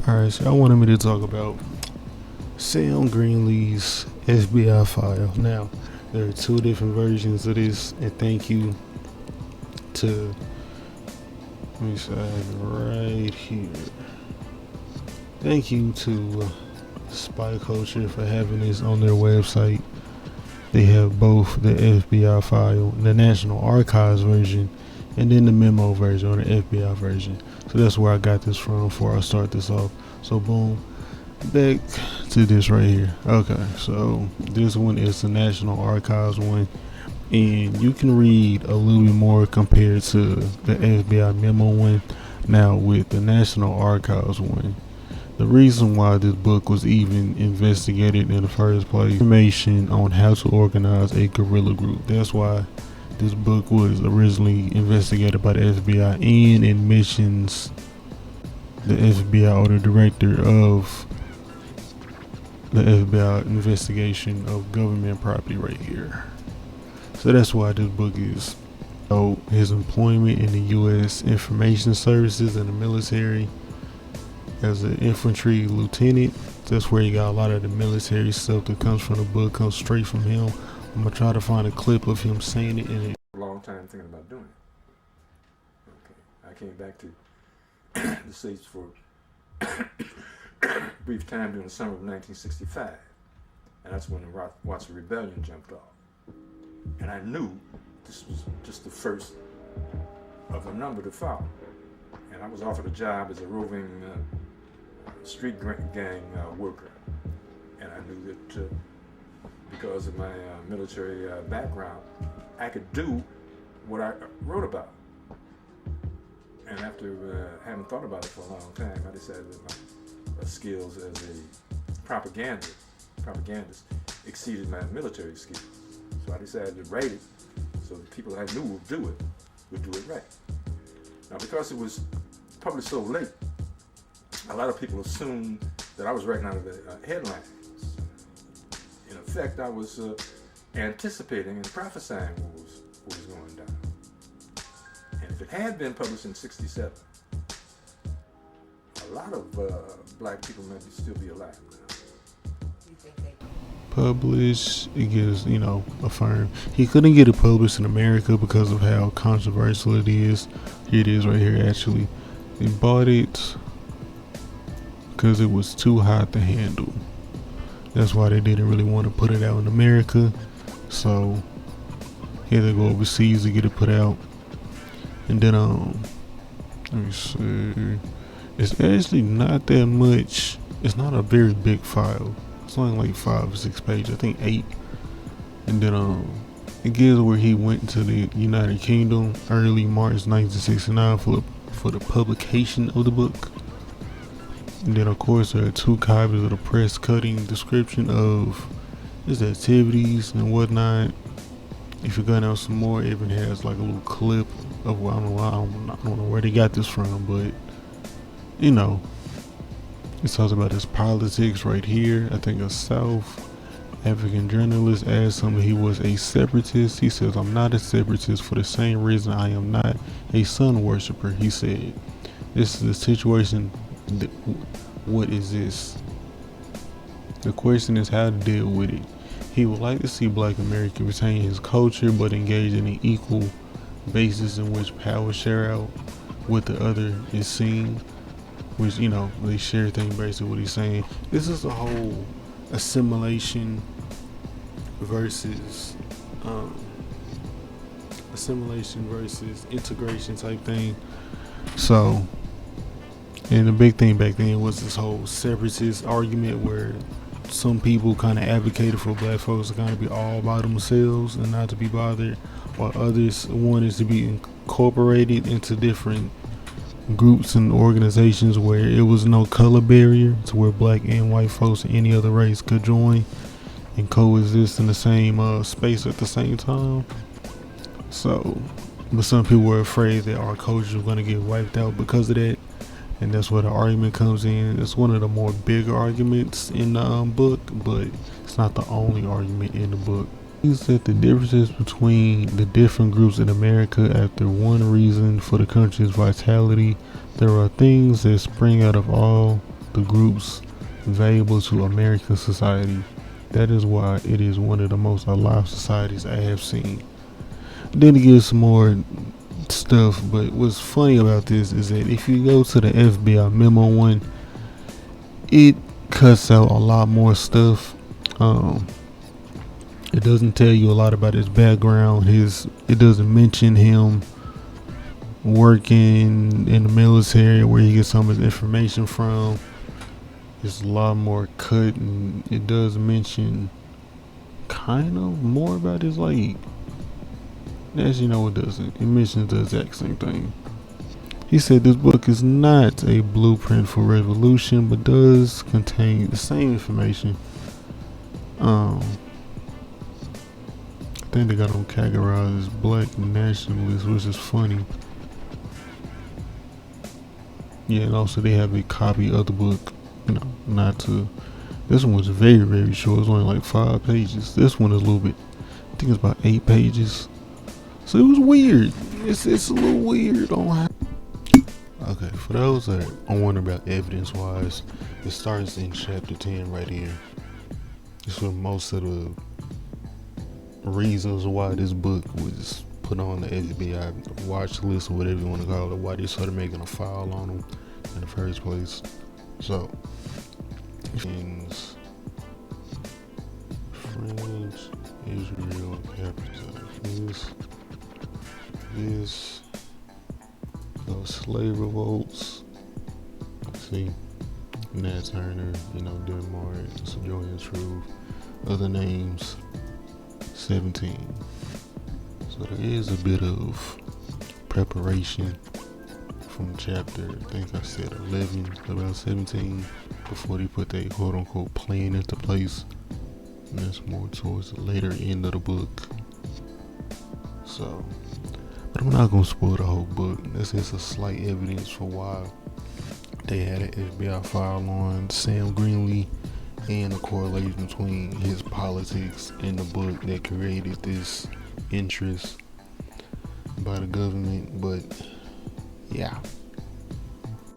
Alright, so I wanted me to talk about Sam Greenlee's FBI file. Now, there are two different versions of this, and thank you to, let me say right here. Thank you to Spy Culture for having this on their website. They have both the FBI file, the National Archives version, and then the memo version or the FBI version. So that's where I got this from before I start this off. So boom, back to this right here. Okay, so this one is the National Archives one, and you can read a little bit more compared to the FBI memo one. Now with the National Archives one, the reason why this book was even investigated in the first place, information on how to organize a guerrilla group. That's why this book was originally investigated by the FBI, and it mentions the FBI or the director of the FBI investigation of government property right here. So that's why this book is his employment in the U.S. Information Services and the military as an infantry lieutenant. That's where you got a lot of the military stuff that comes from the book, comes straight from him. I'm gonna try to find a clip of him saying it in it. A long time thinking about doing it. Okay, I came back to the States for a brief time during the summer of 1965, and that's when the Watson Rebellion jumped off. And I knew this was just the first of a number to follow. And I was offered a job as a roving street gang worker, and I knew that because of my military background, I could do what I wrote about. And after having thought about it for a long time, I decided that my skills as a propagandist exceeded my military skills. So I decided to write it so the people I knew would do it right. Now, because it was published so late, a lot of people assumed that I was writing out of the headlines. In effect, I was anticipating and prophesying what was going down. And if it had been published in '67, a lot of black people might still be alive now. Published, it gets, affirmed. He couldn't get it published in America because of how controversial it is. Here it is right here, actually. They bought it because it was too hot to handle. That's why they didn't really want to put it out in America. So he had to go overseas to get it put out. And then let me see. It's actually not that much. It's not a very big file. It's only like 5 or 6 pages. I think 8. And then it gives where he went to the United Kingdom early March 1969 for the publication of the book. And then of course there are 2 copies of the press cutting description of his activities and whatnot. If you're gonna have some more, it even has like a little clip of I don't know where they got this from, but it talks about his politics right here. I think a South African journalist asked him if he was a separatist. He says, "I'm not a separatist for the same reason I am not a sun worshiper." He said, "This is the situation. What is this? The question is how to deal with it. He would like to see Black America retain his culture, but engage in an equal basis in which power share out with the other is seen." Which, they share things, basically what he's saying. This is a whole assimilation versus integration type thing. So, and the big thing back then was this whole separatist argument where some people kind of advocated for black folks to kind of be all by themselves and not to be bothered, while others wanted to be incorporated into different groups and organizations where it was no color barrier, to where black and white folks and any other race could join and coexist in the same space at the same time. So, but some people were afraid that our culture was going to get wiped out because of that, and that's where the argument comes in. It's one of the more bigger arguments in the book, but it's not the only argument in the book. Is that the differences between the different groups in America after one reason for the country's vitality, there are things that spring out of all the groups valuable to American society. That is why it is one of the most alive societies I have seen. Then it gives some more stuff, but what's funny about this is that if you go to the FBI memo one, it cuts out a lot more stuff. It doesn't tell you a lot about his background. It doesn't mention him working in the military, where he gets some of his information from. There's a lot more cut, and it does mention kind of more about his, like, as you know, it doesn't. It mentions the exact same thing. He said this book is not a blueprint for revolution, but does contain the same information. I think they got him categorized as black nationalist, which is funny. Yeah, and also they have a copy of the book. Not to. This one was very, very short. It's only like 5 pages. This one is a little bit. I think it's about 8 pages. So it was weird. It's a little weird on how. Okay, for those that are wondering about evidence-wise, it starts in chapter 10 right here. This was most of the reasons why this book was put on the FBI watch list, or whatever you want to call it, why they started making a file on them in the first place. So, things French, Israel, this, those slave revolts. See, Nat Turner, Denmark, Sojourner Truth, other names, 17. So there is a bit of preparation from chapter, I think I said 11, about 17, before they put that quote unquote plan into place. And that's more towards the later end of the book. So, but I'm not gonna spoil the whole book. That's just a slight evidence for why they had an FBI file on Sam Greenlee, and the correlation between his politics and the book that created this interest by the government. But yeah.